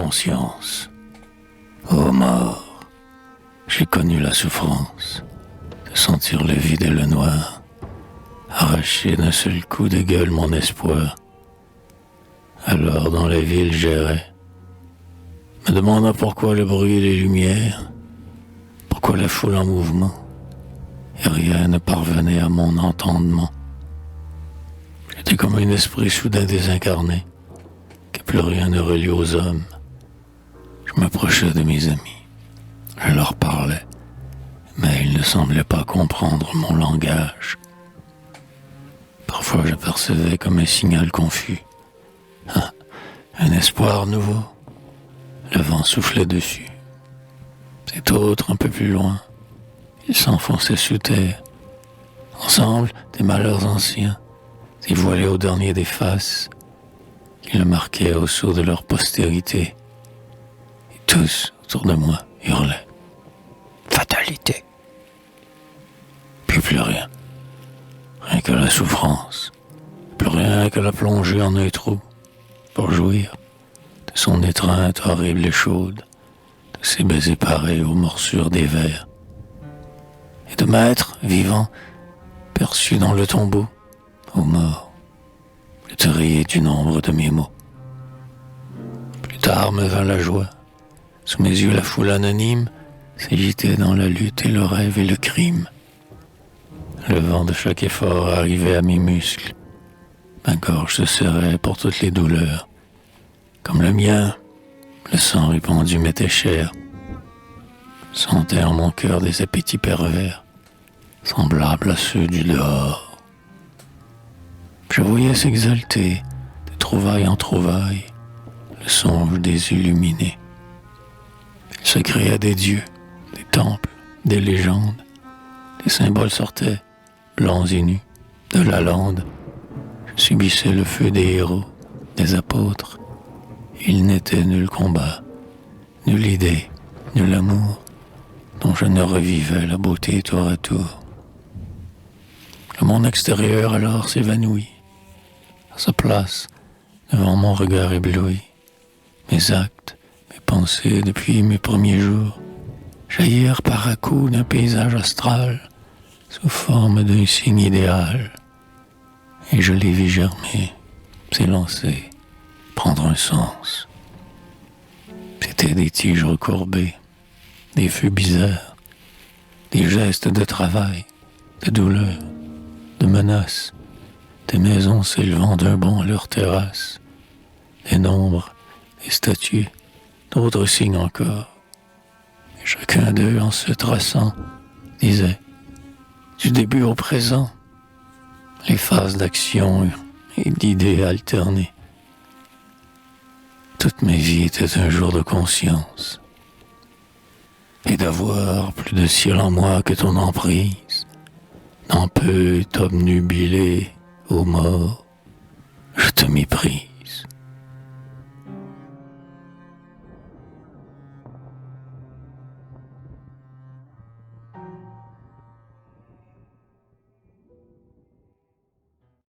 conscience. Ô mort, j'ai connu la souffrance de sentir le vide et le noir, arracher d'un seul coup de gueule mon espoir. Alors dans la ville j'errais, me demandant pourquoi le bruit et les lumières, pourquoi la foule en mouvement, et rien ne parvenait à mon entendement. J'étais comme un esprit soudain désincarné, que plus rien ne relie aux hommes. Je m'approchais de mes amis, je leur parlais, mais ils ne semblaient pas comprendre mon langage. Parfois j'apercevais comme un signal confus, un espoir nouveau. Le vent soufflait dessus. Cet autre un peu plus loin, il s'enfonçait sous terre. Ensemble, des malheurs anciens, dévoilés au dernier des faces, qui le marquaient au sceau de leur postérité. Et tous, autour de moi, hurlaient. Fatalité. Puis plus rien. Rien que la souffrance. Plus rien que la plongée en un trou, pour jouir de son étreinte horrible et chaude, de ses baisers pareils aux morsures des vers, et de m'être, vivant, perçu dans le tombeau, ô mort, le te rayer du nombre de mes mots. Plus tard me vint la joie, sous mes yeux la foule anonyme s'agitait dans la lutte et le rêve et le crime. Le vent de chaque effort arrivait à mes muscles, ma gorge se serrait pour toutes les douleurs. Comme le mien, le sang répandu m'était cher. Sentait en mon cœur des appétits pervers, semblables à ceux du dehors. Je voyais s'exalter, de trouvaille en trouvaille, le songe des illuminés. Il se créait des dieux, des temples, des légendes. Des symboles sortaient, blancs et nus, de la lande. Je subissais le feu des héros, des apôtres. Il n'était nul combat, nulle idée, nul amour, dont je ne revivais la beauté tour à tour. Le monde extérieur alors s'évanouit, à sa place, devant mon regard ébloui. Mes actes, mes pensées depuis mes premiers jours, jaillirent par à-coups d'un paysage astral, sous forme d'un signe idéal. Et je les vis germer, s'élancer, prendre un sens. C'étaient des tiges recourbées, des feux bizarres, des gestes de travail, de douleur, de menaces, des maisons s'élevant d'un bond à leur terrasse, des nombres, des statues, d'autres signes encore. Et chacun d'eux, en se traçant, disait, du début au présent, les phases d'action et d'idées alternées. Toute ma vie était un jour de conscience. Et d'avoir plus de ciel en moi que ton emprise, n'en peut t'obnubiler, ô mort, je te méprise.